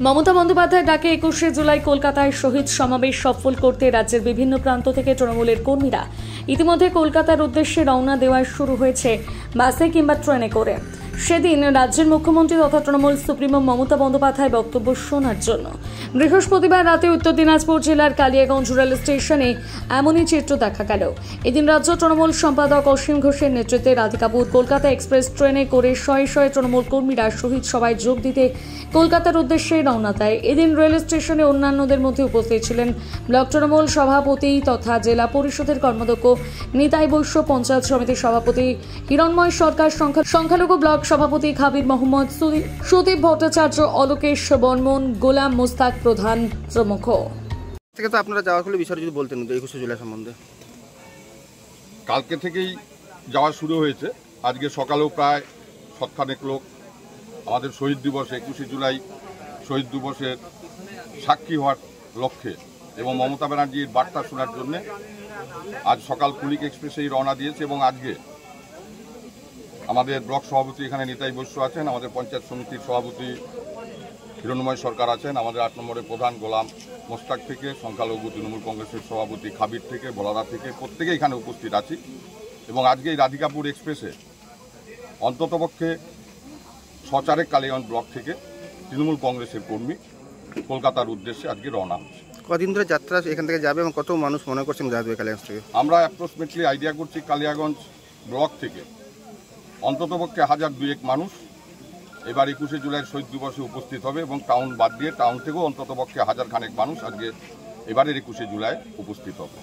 মমতা বন্দ্যোপাধ্যায়ের ডাকে 21শে জুলাই কলকাতায় শহীদ সমাবেশ সফল করতে রাজ্যের বিভিন্ন প্রান্ত থেকে তৃণমূলের কর্মীরা ইতিমধ্যে কলকাতার উদ্দেশ্যে রওনা দেওয়া শুরু হয়েছে বাসে কিংবা ট্রেনে করে। সেদিন রাজ্যের মুখ্যমন্ত্রী তথা তৃণমূল সুপ্রিমো মমতা বন্দ্যোপাধ্যায় বক্তব্য শোনার জন্য বৃহস্পতিবার রাতে উত্তর দিনাজপুর জেলার কালিয়াগঞ্জ রেল স্টেশনে এমনই চিত্র দেখা গেল। এদিন রাজ্য তৃণমূল সম্পাদক অসীম ঘোষের নেতৃত্বে রাধিকাপুর কলকাতা এক্সপ্রেস ট্রেনে করে শয়ে শয়ে তৃণমূল কর্মীরা শহীদ সভায় যোগ দিতে কলকাতার উদ্দেশ্যে রওনা দেয়। এদিন রেল স্টেশনে অন্যান্যদের মধ্যে উপস্থিত ছিলেন ব্লক তৃণমূল সভাপতি তথা জেলা পরিষদের কর্মাধ্যক্ষ নিতাই বৈশ্য, পঞ্চায়েত সমিতির সভাপতি হিরণময় সরকার, সংখ্যালঘু ব্লক সভাপতি খাবির মোহাম্মদ, সুদীপ ভট্টাচার্য, অলোকেশ বর্মন, গোলাম মোস্তাক প্রধান প্রমুখ। থেকে তো আপনারা যাওয়া হলে বিষয়টা যদি বলতেন 21শে জুলাই সম্বন্ধে। কালকে থেকেই যাওয়া শুরু হয়েছে। আজকে সকালেও প্রায় শতখানেক লোক আমাদের শহীদ দিবস 21শে জুলাই শহীদ দিবসের সাক্ষী হওয়ার লক্ষ্যে এবং মমতা ব্যানার্জির বার্তা শোনার জন্য আজ সকাল কুলিক এক্সপ্রেসেই রওনা দিয়েছে। এবং আজকে আমাদের ব্লক সভাপতি এখানে নিতাই বৈশ্য আছেন, আমাদের পঞ্চায়েত সমিতির সভাপতি হিরণময় সরকার আছেন, আমাদের 8 নম্বরের প্রধান গোলাম মোস্তাক থেকে, সংখ্যালঘু তৃণমূল কংগ্রেসের সভাপতি খাবির থেকে, বলাদা থেকে, প্রত্যেকে এখানে উপস্থিত আছি। এবং আজকে এই রাধিকাপুর এক্সপ্রেসে অন্ততপক্ষে 6 কালিয়াগঞ্জ ব্লক থেকে তৃণমূল কংগ্রেসের কর্মী কলকাতার উদ্দেশ্যে আজকে রওনা হচ্ছে। কদিন ধরে যাত্রা এখান থেকে যাবে এবং কত মানুষ মনে করছেন যাবে কালিয়াগঞ্জ থেকে? আমরা অ্যাপ্রক্সিমেটলি আইডিয়া করছি কালিয়াগঞ্জ ব্লক থেকে অন্ততপক্ষে 1000-2 মানুষ এবার 21শে জুলাই শহীদ দিবসে উপস্থিত হবে এবং টাউন বাদ দিয়ে টাউন থেকেও অন্ততপক্ষে 1000 খানেক মানুষ আজকে এবারের 21শে জুলাই উপস্থিত হবে।